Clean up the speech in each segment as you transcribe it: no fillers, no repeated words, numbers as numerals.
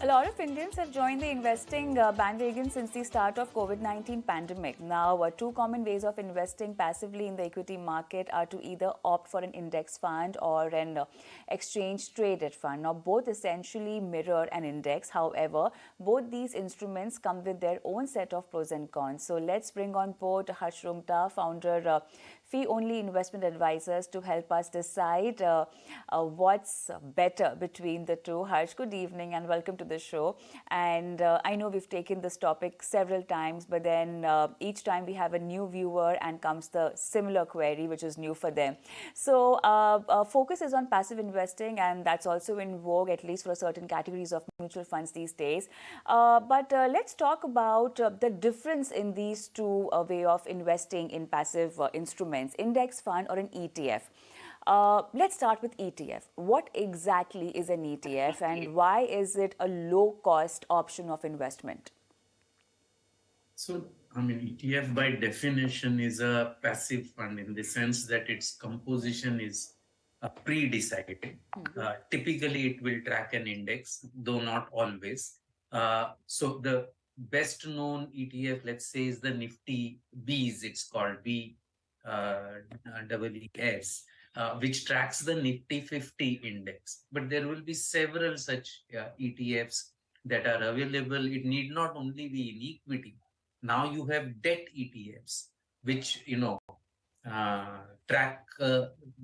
A lot of Indians have joined the investing bandwagon since the start of COVID-19 pandemic. Now, two common ways of investing passively in the equity market are to either opt for an index fund or an exchange traded fund. Now, both essentially mirror an index. However, both these instruments come with their own set of pros and cons. So, let's bring on board Harsh Roongta, founder fee-only investment advisors, to help us decide what's better between the two. Harsh, good evening and welcome to the show. And I know we've taken this topic several times, but then each time we have a new viewer and comes the similar query, which is new for them. So focus is on passive investing, and that's also in vogue, at least for certain categories of mutual funds these days. But let's talk about the difference in these two way of investing in passive instruments, index fund or an ETF. Let's start with ETF. What exactly is an ETF and why is it a low-cost option of investment? So, ETF by definition is a passive fund in the sense that its composition is pre-decided. Typically, it will track an index, though not always. So, the best known ETF, let's say, is the Nifty Bs. It's called BEES, which tracks the Nifty 50 index. But there will be several such ETFs that are available. It need not only be in equity. Now you have debt ETFs, which track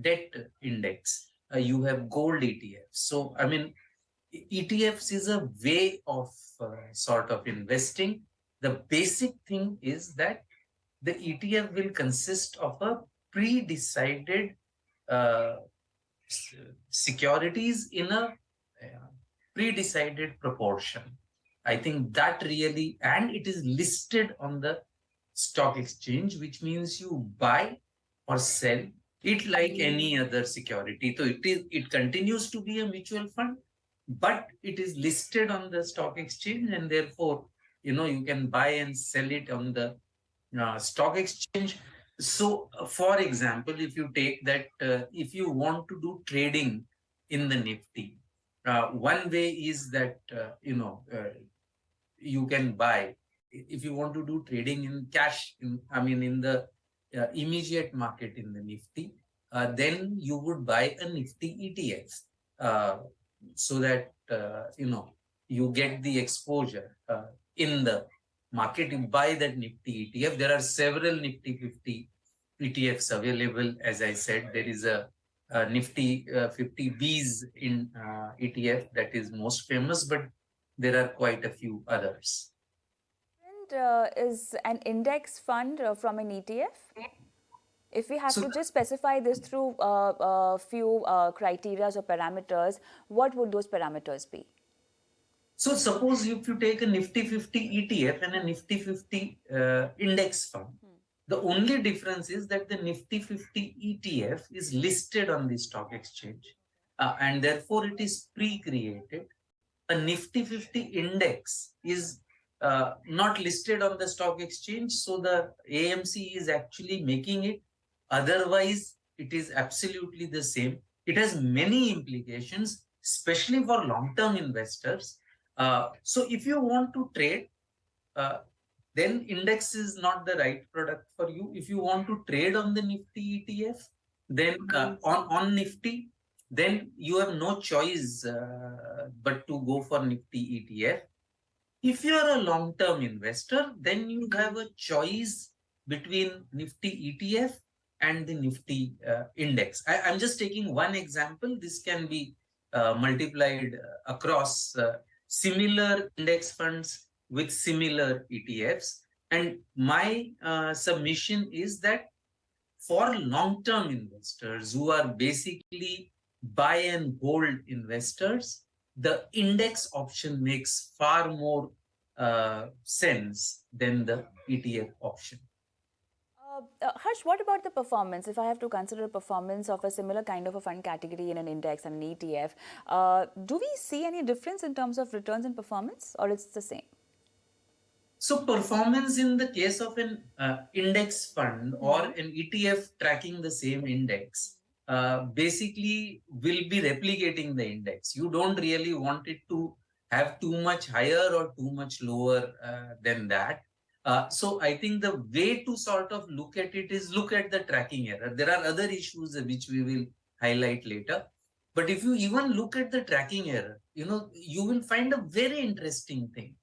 debt index. You have gold ETFs. So ETFs is a way of sort of investing. The basic thing is that the ETF will consist of a pre-decided securities in a pre-decided proportion. I think that really, and it is listed on the stock exchange, which means you buy or sell it like any other security. So it continues to be a mutual fund, but it is listed on the stock exchange, and therefore, you can buy and sell it on the stock exchange. So, for example, if you take that, if you want to do trading in the Nifty, one way is that, you can buy. If you want to do trading in cash, in the immediate market in the Nifty, then you would buy a Nifty ETF so that, you get the exposure in the market. You buy that Nifty ETF. There are several Nifty 50 ETFs available. As I said, there is a Nifty 50 Bs in ETF that is most famous, but there are quite a few others. And is an index fund from an ETF? If we have to just specify this through a few criteria or parameters, what would those parameters be? So suppose if you take a Nifty 50 ETF and a Nifty 50 index fund, the only difference is that the Nifty 50 ETF is listed on the stock exchange and therefore it is pre-created. A Nifty 50 index is not listed on the stock exchange, so the AMC is actually making it. Otherwise, it is absolutely the same. It has many implications, especially for long-term investors. So if you want to trade, then index is not the right product for you. If you want to trade on the Nifty ETF, then on Nifty, then you have no choice but to go for Nifty ETF. If you are a long-term investor, then you have a choice between Nifty ETF and the Nifty index. I'm just taking one example. This can be multiplied across similar index funds with similar ETFs. And my submission is that for long-term investors who are basically buy and hold investors, the index option makes far more sense than the ETF option. Harsh, what about the performance? If I have to consider performance of a similar kind of a fund category in an index and an ETF, do we see any difference in terms of returns and performance, or it's the same? So performance in the case of an index fund or an ETF tracking the same index basically will be replicating the index. You don't really want it to have too much higher or too much lower than that. So I think the way to sort of look at it is look at the tracking error. There are other issues which we will highlight later. But if you even look at the tracking error, you will find a very interesting thing.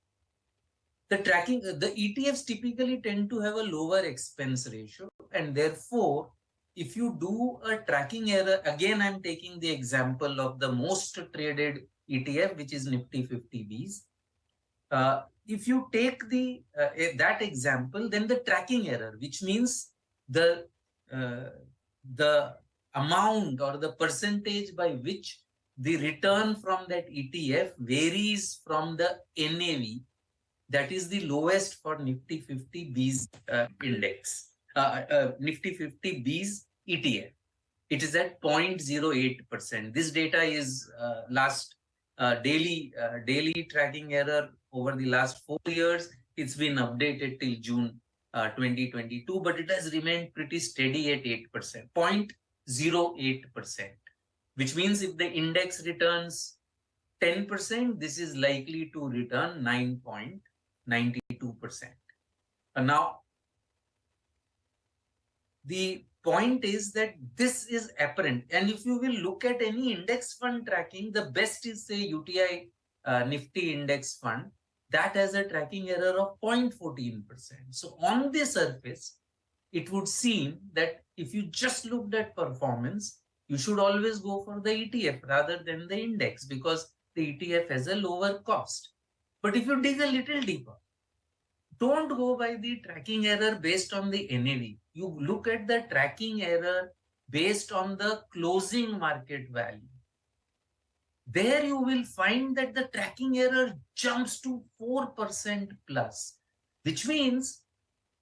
The ETFs typically tend to have a lower expense ratio, and therefore, if you do a tracking error, again, I'm taking the example of the most traded ETF, which is Nifty 50Bs. If you take that example, then the tracking error, which means the uh, the amount or the percentage by which the return from that ETF varies from the NAV, that is the lowest for Nifty 50Bs index, Nifty 50Bs ETF. It is at 0.08%. This data is last daily tracking error over the last 4 years. It's been updated till June 2022, but it has remained pretty steady at 8%, 0.08%, which means if the index returns 10%, this is likely to return 9.92%. Now, the point is that this is apparent. And if you will look at any index fund tracking, the best is, say, UTI Nifty Index Fund. That has a tracking error of 0.14%. So on the surface, it would seem that if you just looked at performance, you should always go for the ETF rather than the index, because the ETF has a lower cost. But if you dig a little deeper, don't go by the tracking error based on the NAV. You look at the tracking error based on the closing market value. There you will find that the tracking error jumps to 4% plus, which means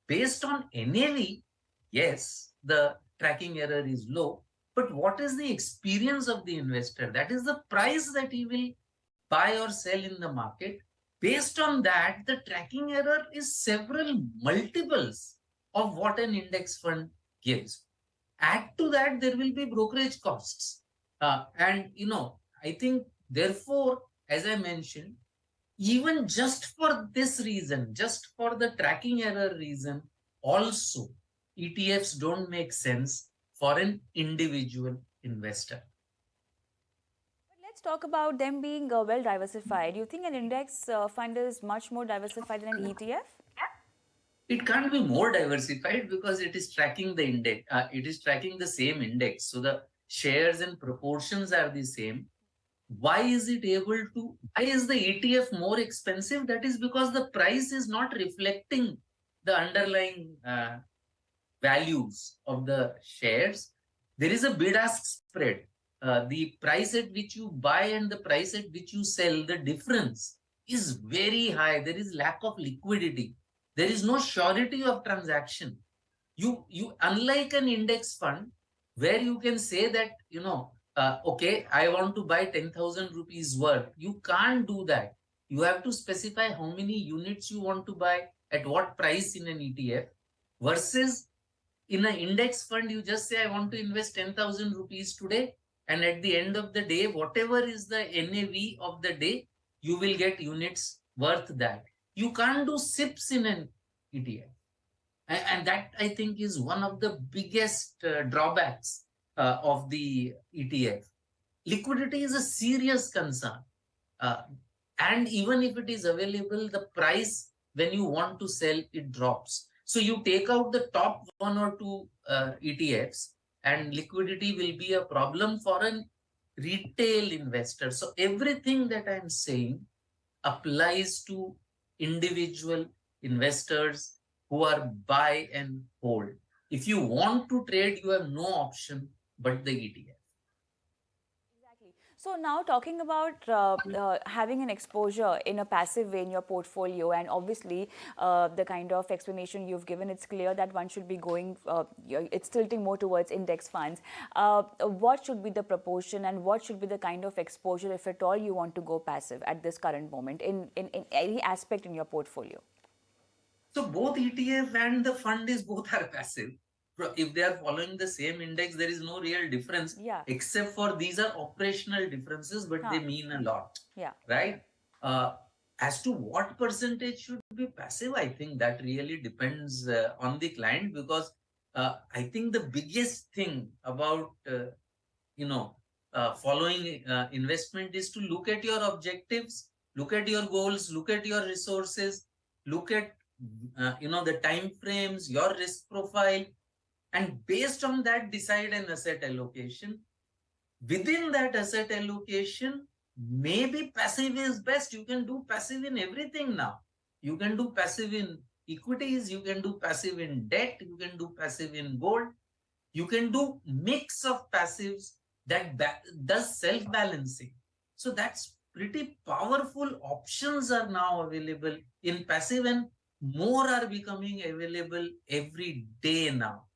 based on NAV, yes, the tracking error is low, but what is the experience of the investor? That is the price that he will buy or sell in the market. Based on that, the tracking error is several multiples of what an index fund gives. Add to that, there will be brokerage costs. And, I think, therefore, as I mentioned, even just for this reason, just for the tracking error reason, also ETFs don't make sense for an individual investor. Let's talk about them being well diversified. You think an index fund is much more diversified than an ETF? It can't be more diversified because it is tracking the index. It is tracking the same index. So the shares and proportions are the same. Why is it able to? Why is the ETF more expensive? That is because the price is not reflecting the underlying values of the shares. There is a bid-ask spread. The price at which you buy and the price at which you sell, the difference is very high. There is lack of liquidity. There is no surety of transaction. You unlike an index fund where you can say that, okay, I want to buy 10,000 rupees worth. You can't do that. You have to specify how many units you want to buy at what price in an ETF, versus in an index fund, you just say, I want to invest 10,000 rupees today. And at the end of the day, whatever is the NAV of the day, you will get units worth that. You can't do SIPs in an ETF. And that, I think, is one of the biggest drawbacks of the ETF. Liquidity is a serious concern. And even if it is available, the price when you want to sell, it drops. So you take out the top one or two ETFs, and liquidity will be a problem for a retail investor. So everything that I'm saying applies to individual investors who are buy and hold. If you want to trade, you have no option but the ETF. Exactly. So now talking about having an exposure in a passive way in your portfolio, and obviously the kind of explanation you've given, it's clear that one should be going, it's tilting more towards index funds. What should be the proportion and what should be the kind of exposure, if at all you want to go passive at this current moment in any aspect in your portfolio? So both ETF and the fund is both are passive. If they are following the same index, there is no real difference, Yeah. except for these are operational differences, but they mean a lot. Yeah. Right? Uh, as to what percentage should be passive, I think that really depends on the client, because I think the biggest thing about you know following investment is to look at your objectives, look at your goals, look at your resources, look at the time frames, your risk profile, and based on that decide an asset allocation. Within that asset allocation, maybe passive is best. You can do passive in everything now. You can do passive in equities, you can do passive in debt, you can do passive in gold, you can do mix of passives that does self balancing. So that's pretty powerful. Options are now available in passive, and more are becoming available every day now.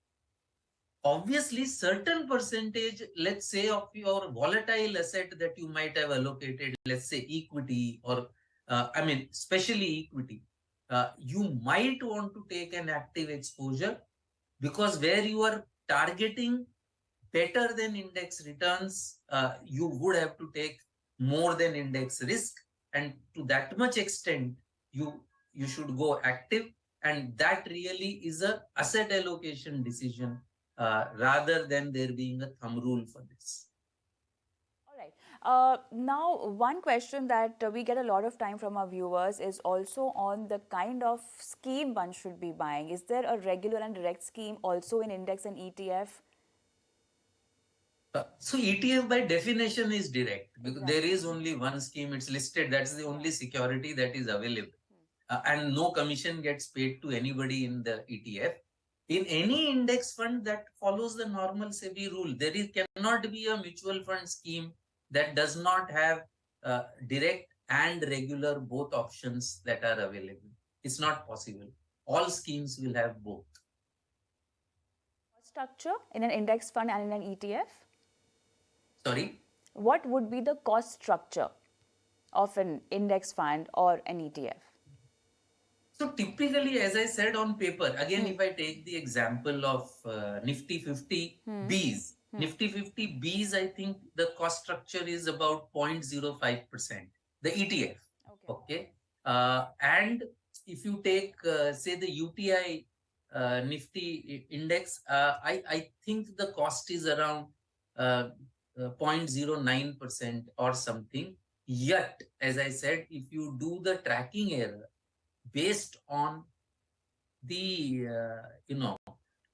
Obviously, certain percentage, let's say, of your volatile asset that you might have allocated, let's say equity, or especially equity, you might want to take an active exposure, because where you are targeting better than index returns, you would have to take more than index risk, and to that much extent, you should go active, and that really is a asset allocation decision, rather than there being a thumb rule for this. All right. Now, one question that we get a lot of time from our viewers is also on the kind of scheme one should be buying. Is there a regular and direct scheme also in index and ETF? So ETF by definition is direct, because Exactly. there is only one scheme, it's listed, that's the only security that is available. And no commission gets paid to anybody in the ETF. In any index fund that follows the normal SEBI rule, cannot be a mutual fund scheme that does not have direct and regular both options that are available. It's not possible. All schemes will have both. Structure in an index fund and in an ETF? Sorry? What would be the cost structure of an index fund or an ETF? So typically, as I said, on paper, again, if I take the example of Nifty 50 Bs, Nifty 50 Bs, I think the cost structure is about 0.05%, the ETF. Okay. And if you take, say, the UTI Nifty index, I think the cost is around 0.09% or something. Yet, as I said, if you do the tracking error based on the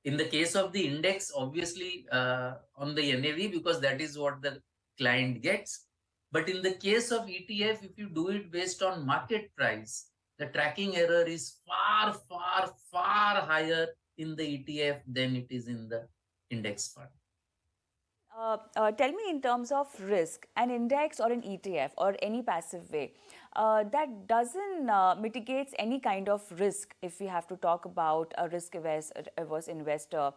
in the case of the index, obviously on the NAV, because that is what the client gets. But in the case of ETF, if you do it based on market price, the tracking error is far, far, far higher in the ETF than it is in the index fund. Tell me, in terms of risk, an index or an ETF or any passive way, that doesn't mitigates any kind of risk if we have to talk about a risk-averse investor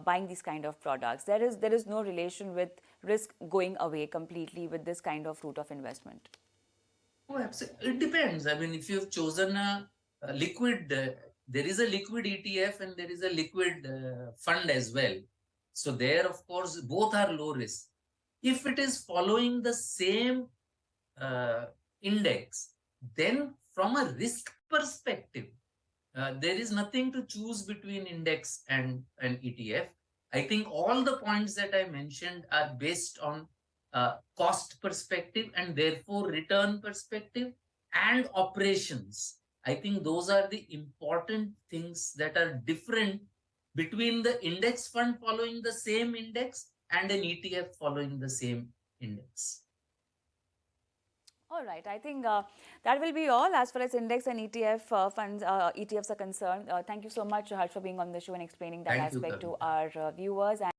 buying these kind of products. There is no relation with risk going away completely with this kind of route of investment. Oh, absolutely. It depends. I mean, if you've chosen a liquid, there is a liquid ETF and there is a liquid fund as well. So there, of course, both are low risk. If it is following the same index, then from a risk perspective, there is nothing to choose between index and an ETF. I think all the points that I mentioned are based on cost perspective and therefore return perspective and operations. I think those are the important things that are different between the index fund following the same index and an ETF following the same index. All right. I think that will be all as far as index and ETF funds, ETFs are concerned. Thank you so much, Harsh, for being on the show and explaining that Thank you, aspect to Kavita. our viewers.